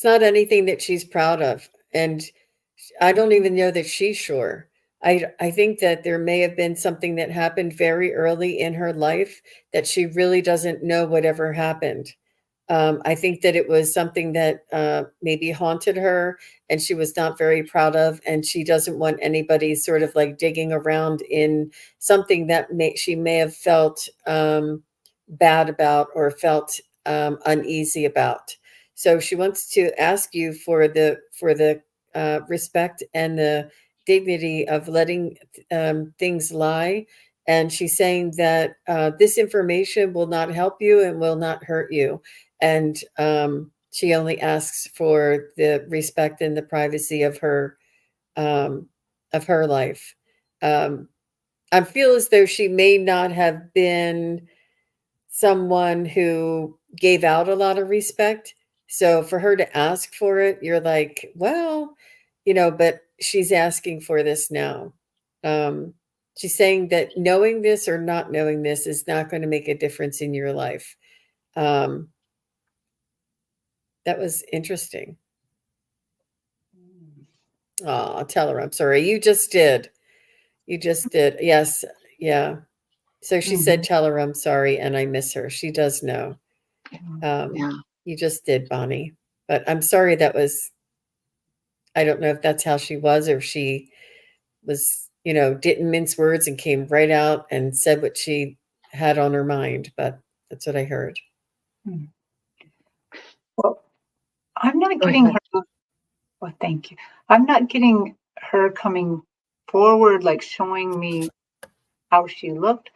not anything that she's proud of, and I don't even know that she's sure. I think that there may have been something that happened very early in her life that she really doesn't know whatever happened. I think that it was something that maybe haunted her and she was not very proud of, and she doesn't want anybody sort of like digging around in something that she may have felt bad about or felt uneasy about. So she wants to ask you for the respect and the dignity of letting things lie. And she's saying that this information will not help you and will not hurt you. And she only asks for the respect and the privacy of her life. Um, I feel as though she may not have been someone who gave out a lot of respect. So for her to ask for it, you're like, well, but she's asking for this now. Um, she's saying that knowing this or not knowing this is not going to make a difference in your life. Um, that was interesting. Oh, I'll tell her I'm sorry. You just did. You just did. Yes. Yeah. So she said, tell her I'm sorry and I miss her. She does know. Yeah. You just did, Bonnie. But I'm sorry I don't know if that's how she was or if she was, didn't mince words and came right out and said what she had on her mind. But that's what I heard. Well, I'm not Go getting ahead. her. Well, thank you. I'm not getting her coming forward, like showing me how she looked.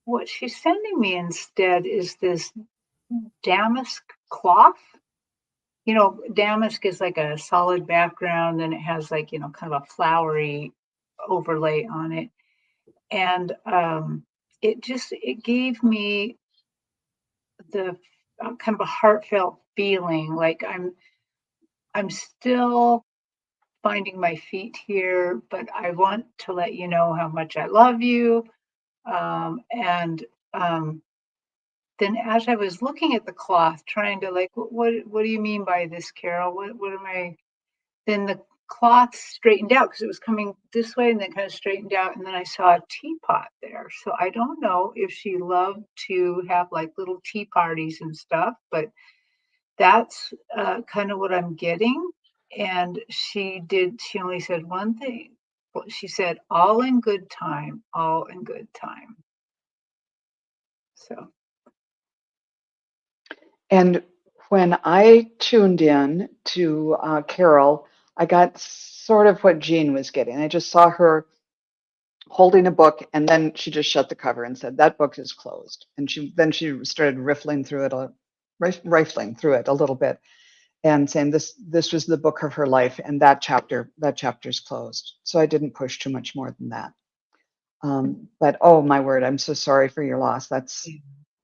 What she's sending me instead is this damask cloth. Damask is like a solid background and it has like, kind of a flowery overlay on it. And it gave me the kind of a heartfelt feeling like I'm still finding my feet here, but I want to let you know how much I love you. And then as I was looking at the cloth, trying to like, what do you mean by this, Carol? What am I? Then the cloth straightened out because it was coming this way and then kind of straightened out. And then I saw a teapot there. So I don't know if she loved to have like little tea parties and stuff, but that's kind of what I'm getting. And she only said one thing. Well, she said, all in good time, all in good time. So, And when I tuned in to Carol, I got sort of what Jean was getting. I just saw her holding a book, and then she just shut the cover and said, "That book is closed." And she started rifling through it, rifling through it a little bit, and saying this was the book of her life, and that chapter's closed. So I didn't push too much more than that. But oh my word, I'm so sorry for your loss. That's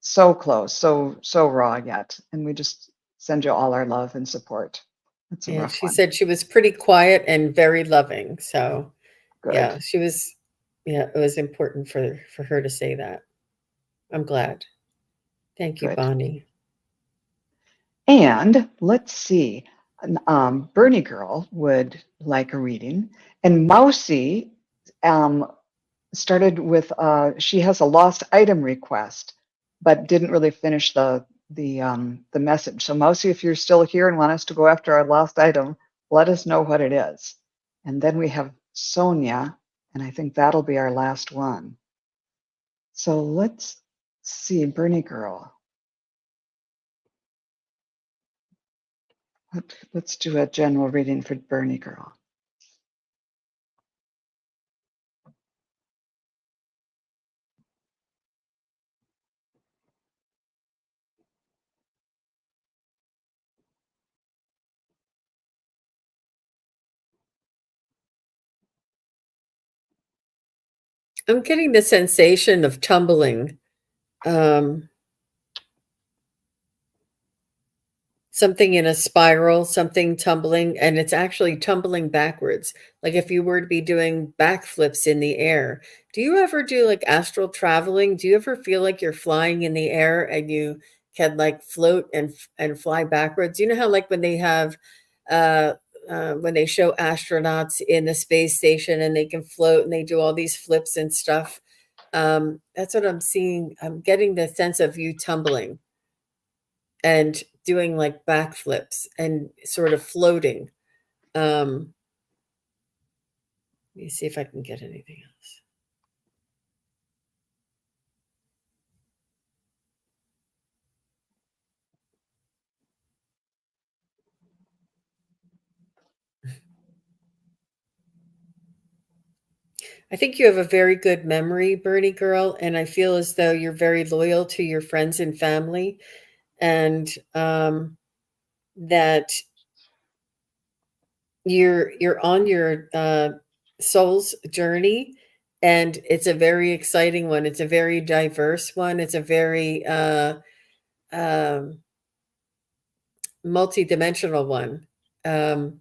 so close, so raw yet, and we just send you all our love and support. It's a And rough she one. said she was pretty quiet and very loving. So Good, yeah, she was, yeah, it was important for her to say that. I'm glad. Thank you, good. Bonnie. And let's see, Bernie Girl would like a reading, and Mousy started with she has a lost item request, but didn't really finish the message. So Mousy, if you're still here and want us to go after our lost item, let us know what it is. And then we have Sonia, and I think that'll be our last one. So let's see, Bernie Girl. Let's do a general reading for Bernie Girl. I'm getting the sensation of tumbling. Um, Something in a spiral, something tumbling, and it's actually tumbling backwards. Like if you were to be doing backflips in the air. Do you ever do like astral traveling? Do you ever feel like you're flying in the air and you can like float and fly backwards? You know how like when they have uh when they show astronauts in the space station and they can float and they do all these flips and stuff. That's what I'm seeing. I'm getting the sense of you tumbling and doing like backflips and sort of floating. Um, Let me see if I can get anything else. I think you have a very good memory, Bernie girl, and I feel as though you're very loyal to your friends and family, and that you're on your soul's journey, and it's a very exciting one. It's a very diverse one. It's a very um, multi-dimensional one. Um,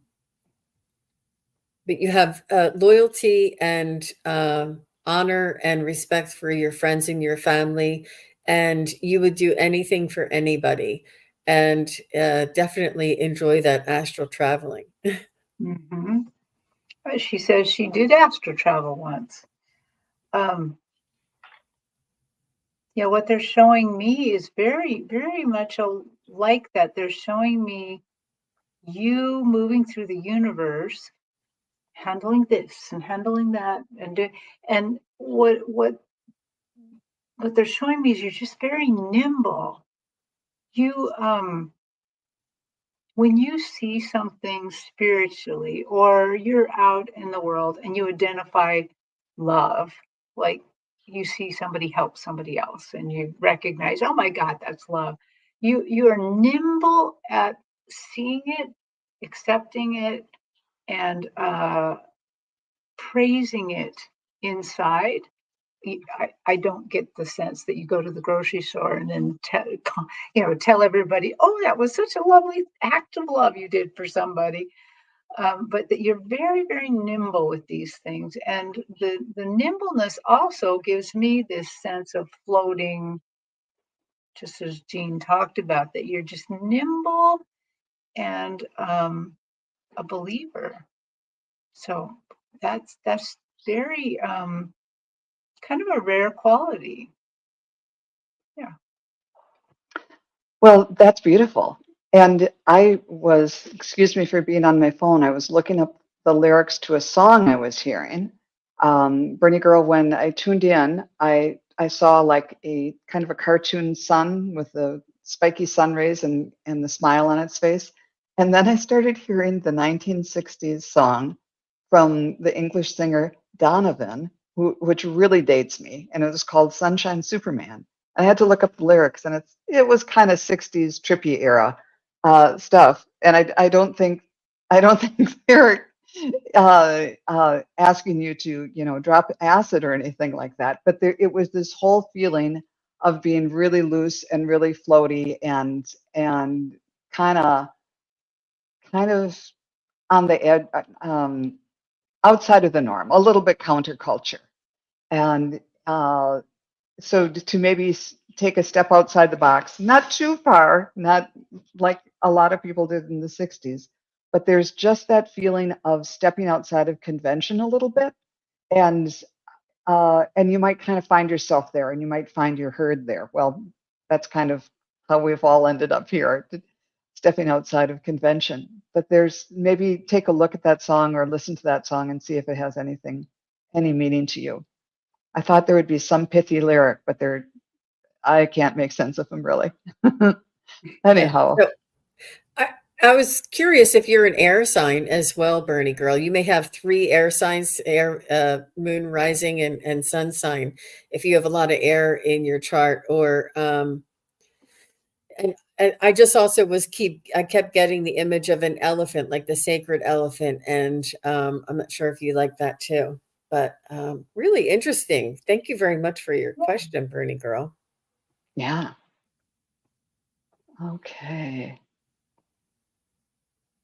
but you have loyalty and honor and respect for your friends and your family, and you would do anything for anybody, and definitely enjoy that astral traveling. mhm. She says she did astral travel once. Um, yeah, what they're showing me is very, very much like that. They're showing me you moving through the universe, handling this and handling that, and what they're showing me is you're just very nimble. You when you see something spiritually or you're out in the world and you identify love, like you see somebody help somebody else and you recognize, oh my God, that's love. You are nimble at seeing it, accepting it, and praising it inside. I don't get the sense that you go to the grocery store and then tell everybody, oh, that was such a lovely act of love you did for somebody. But that you're very, very nimble with these things. And the nimbleness also gives me this sense of floating, just as Jean talked about, that you're just nimble and a believer. So that's very kind of a rare quality. Yeah. Well, that's beautiful. And excuse me for being on my phone, I was looking up the lyrics to a song I was hearing. Bernie Girl, when I tuned in, I saw like a kind of a cartoon sun with the spiky sun rays and the smile on its face. And then I started hearing the 1960s song from the English singer Donovan, which really dates me. And it was called Sunshine Superman. I had to look up the lyrics, and it was kind of 60s trippy era stuff. And I don't think they're asking you to drop acid or anything like that. But it was this whole feeling of being really loose and really floaty and kind of on the edge, outside of the norm, a little bit counterculture. And so to maybe take a step outside the box, not too far, not like a lot of people did in the 60s, but there's just that feeling of stepping outside of convention a little bit. And you might kind of find yourself there, and you might find your herd there. Well, that's kind of how we've all ended up here, stepping outside of convention. But there's maybe take a look at that song or listen to that song and see if it has any meaning to you. I thought there would be some pithy lyric, but I can't make sense of them really. Anyhow. Yeah. So I was curious if you're an air sign as well, Bernie Girl. You may have 3 air signs: air, moon, rising, and sun sign. If you have a lot of air in your chart, or and I just also I kept getting the image of an elephant, like the sacred elephant, and I'm not sure if you like that too. But really interesting. Thank you very much for your question, Bernie Girl. Yeah. Okay.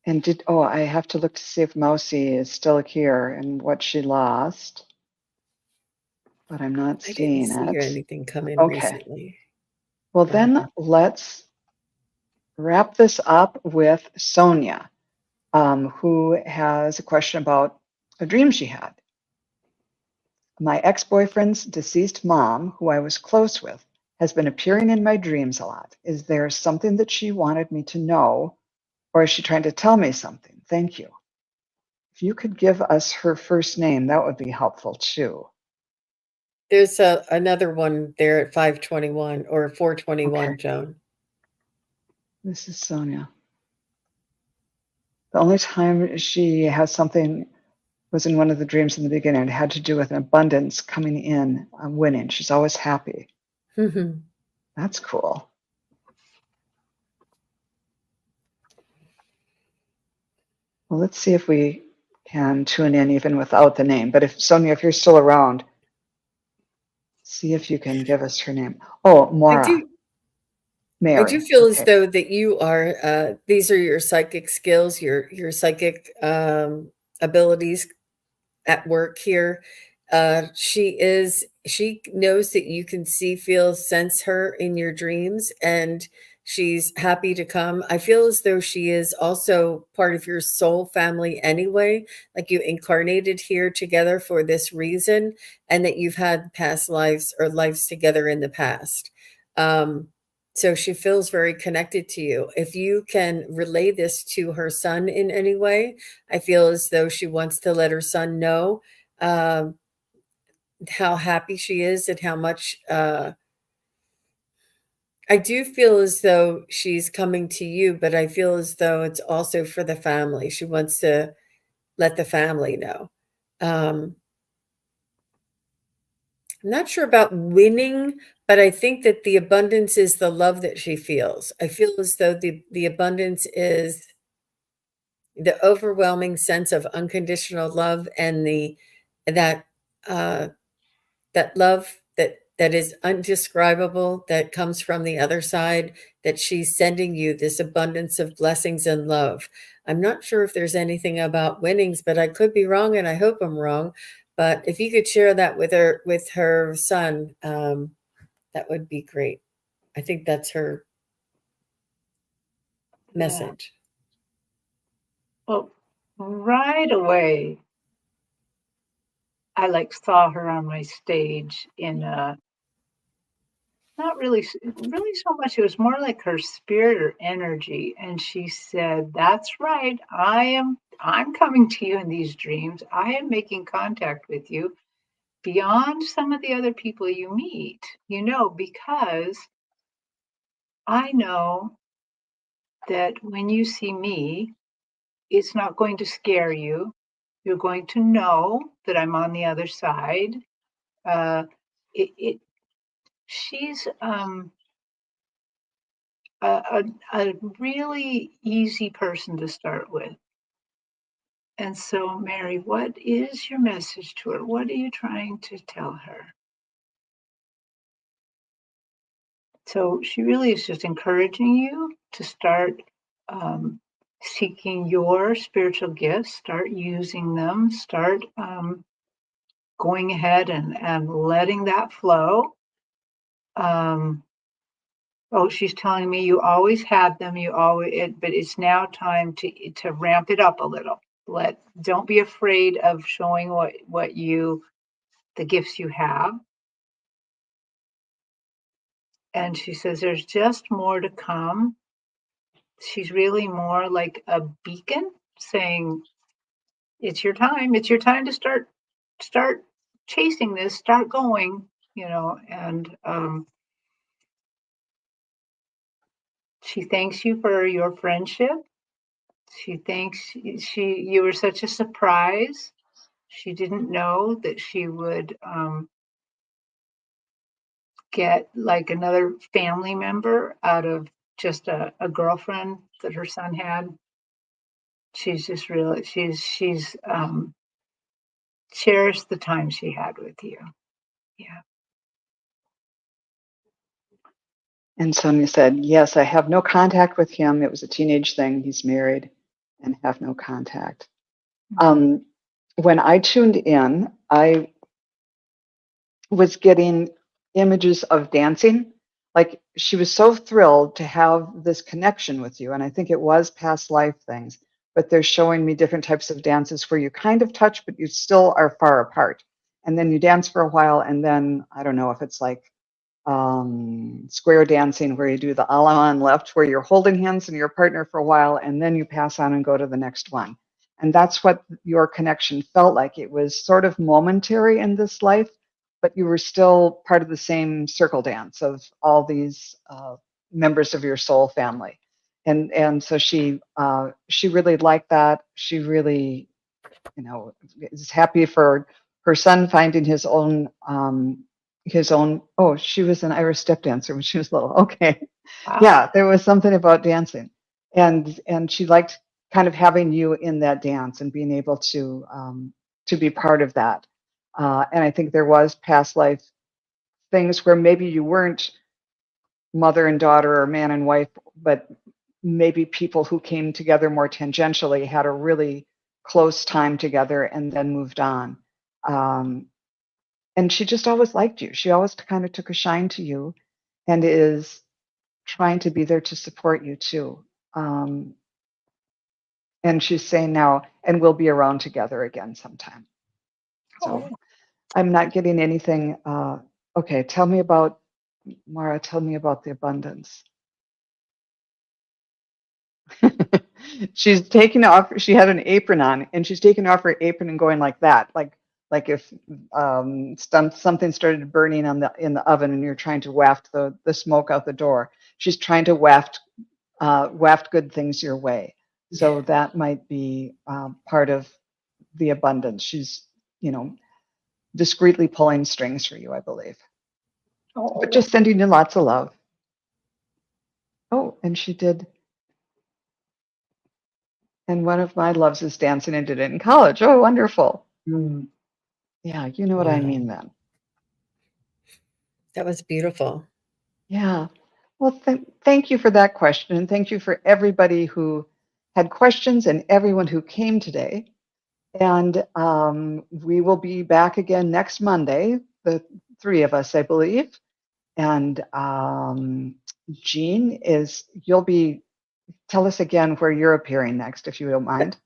And I have to look to see if Mousy is still here and what she lost. But I'm not seeing I didn't see it. anything come in Okay. recently. Well, then let's wrap this up with Sonia, who has a question about a dream she had. My ex-boyfriend's deceased mom, who I was close with, has been appearing in my dreams a lot. Is there something that she wanted me to know, or is she trying to tell me something? Thank you. If you could give us her first name, that would be helpful too. There's another one there at 521 or 421, Okay. Joan. This is Sonia. The only time she has something was in one of the dreams in the beginning. It had to do with an abundance coming in, winning. She's always happy. That's cool. Well, let's see if we can tune in even without the name. But Sonia, if you're still around, see if you can give us her name. Oh, Maura. Mary. I do feel as though that you are, these are your psychic skills, your psychic abilities at work here. She knows that you can see, feel, sense her in your dreams, and she's happy to come. I feel as though she is also part of your soul family anyway, like you incarnated here together for this reason, and that you've had past lives or lives together in the past. So she feels very connected to you. If you can relay this to her son in any way, I feel as though she wants to let her son know how happy she is and how much I do feel as though she's coming to you, but I feel as though it's also for the family. She wants to let the family know. I'm not sure about winning, but I think that the abundance is the love that she feels. I feel as though the abundance is the overwhelming sense of unconditional love and that that love that is undescribable, that comes from the other side, that she's sending you this abundance of blessings and love. I'm not sure if there's anything about winnings, but I could be wrong, and I hope I'm wrong. But if you could share that with her son, that would be great. I think that's her message. Well, right away, I saw her on my stage in not really so much. It was more like her spirit or energy. And she said, "That's right. I'm coming to you in these dreams. I am making contact with you beyond some of the other people you meet, because I know that when you see me, it's not going to scare you. You're going to know that I'm on the other side." Uh, she's a really easy person to start with. And so, Mary, what is your message to her? What are you trying to tell her? So she really is just encouraging you to start seeking your spiritual gifts, start using them, start going ahead and letting that flow. Oh, she's telling me you always had them, but it's now time to ramp it up a little. Don't be afraid of showing the gifts you have. And she says there's just more to come. She's really more like a beacon saying, it's your time. It's your time to start chasing this, start going, and she thanks you for your friendship. She thinks you were such a surprise. She didn't know that she would get like another family member out of just a girlfriend that her son had. She's just really she's cherished the time she had with you. Yeah. And Sonia said, yes, I have no contact with him. It was a teenage thing. He's married and have no contact. When I tuned in, I was getting images of dancing. Like she was so thrilled to have this connection with you. And I think it was past life things, but they're showing me different types of dances where you kind of touch, but you still are far apart. And then you dance for a while. And then I don't know if it's like square dancing where you do the a la on left, where you're holding hands and your partner for a while, and then you pass on and go to the next one. And that's what your connection felt like. It was sort of momentary in this life, but you were still part of the same circle dance of all these members of your soul family. And so she really liked that. She really, is happy for her son finding his own. Oh, she was an Irish step dancer when she was little. Okay. Wow. Yeah, there was something about dancing. And she liked kind of having you in that dance and being able to be part of that. And I think there was past life things where maybe you weren't mother and daughter or man and wife, but maybe people who came together more tangentially had a really close time together and then moved on. And she just always liked you. She always kind of took a shine to you and is trying to be there to support you too. And she's saying now, and we'll be around together again sometime. So I'm not getting anything. Okay, tell me about, Mara, tell me about the abundance. She's taking off, she had an apron on, and she's taking off her apron and going like that, like if something started burning in the oven and you're trying to waft the smoke out the door. She's trying to waft good things your way. So that might be part of the abundance. She's, discreetly pulling strings for you, I believe. But just sending you lots of love. Oh, and she did. And one of my loves is dancing and did it in college. Oh, wonderful. Yeah, you know what I mean then. That was beautiful. Yeah. Well, thank you for that question. And thank you for everybody who had questions and everyone who came today. And we will be back again next Monday, the three of us, I believe. And Jean, tell us again where you're appearing next, if you don't mind.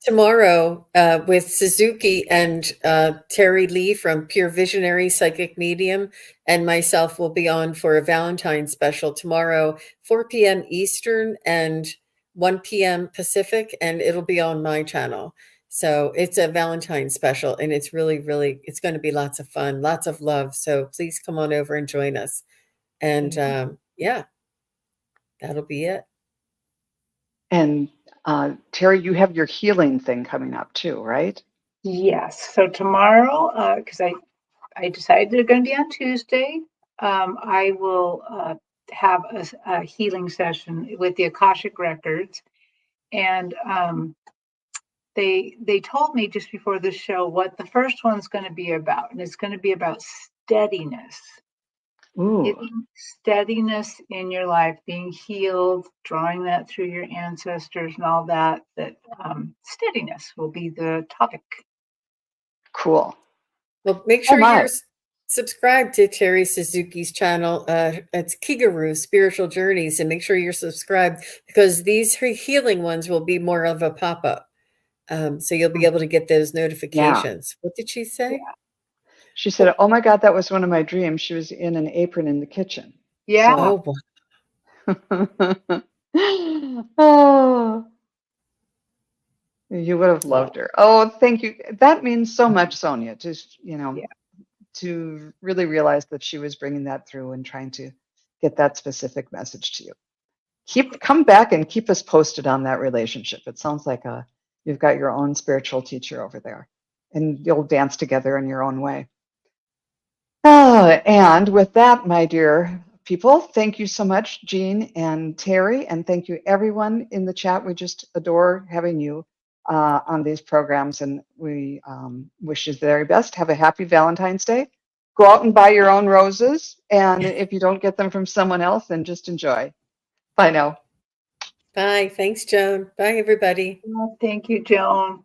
Tomorrow with Suzuki and Terri Lee from Pure Visionary Psychic Medium and myself will be on for a Valentine's special tomorrow, 4 p.m. Eastern and 1 p.m. Pacific, and it'll be on my channel. So it's a Valentine's special, and it's really, really, it's going to be lots of fun, lots of love. So please come on over and join us. And yeah, that'll be it. And Terri, you have your healing thing coming up too, right? Yes. So tomorrow, because I decided they're going to be on Tuesday, I will have a healing session with the Akashic Records. And they told me just before the show what the first one's going to be about. And it's going to be about steadiness. Steadiness in your life, being healed, drawing that through your ancestors and all that, steadiness will be the topic. Cool. Well, make sure you're subscribed to Terri Suzuki's channel. It's Kigaru Spiritual Journeys, and make sure you're subscribed because these healing ones will be more of a pop-up. So you'll be able to get those notifications. Yeah. What did she say? Yeah. She said, "Oh my God, that was one of my dreams." She was in an apron in the kitchen. Yeah. So. Oh, you would have loved her. Oh, thank you. That means so much, Sonia. Just to really realize that she was bringing that through and trying to get that specific message to you. Come back and keep us posted on that relationship. It sounds like you've got your own spiritual teacher over there, and you'll dance together in your own way. And with that, my dear people, thank you so much, Jean and Terri, and thank you everyone in the chat. We just adore having you on these programs, and we wish you the very best. Have a happy Valentine's Day. Go out and buy your own roses, and if you don't get them from someone else, then just enjoy. Bye now. Bye. Thanks, Joan. Bye, everybody. Thank you, Joan.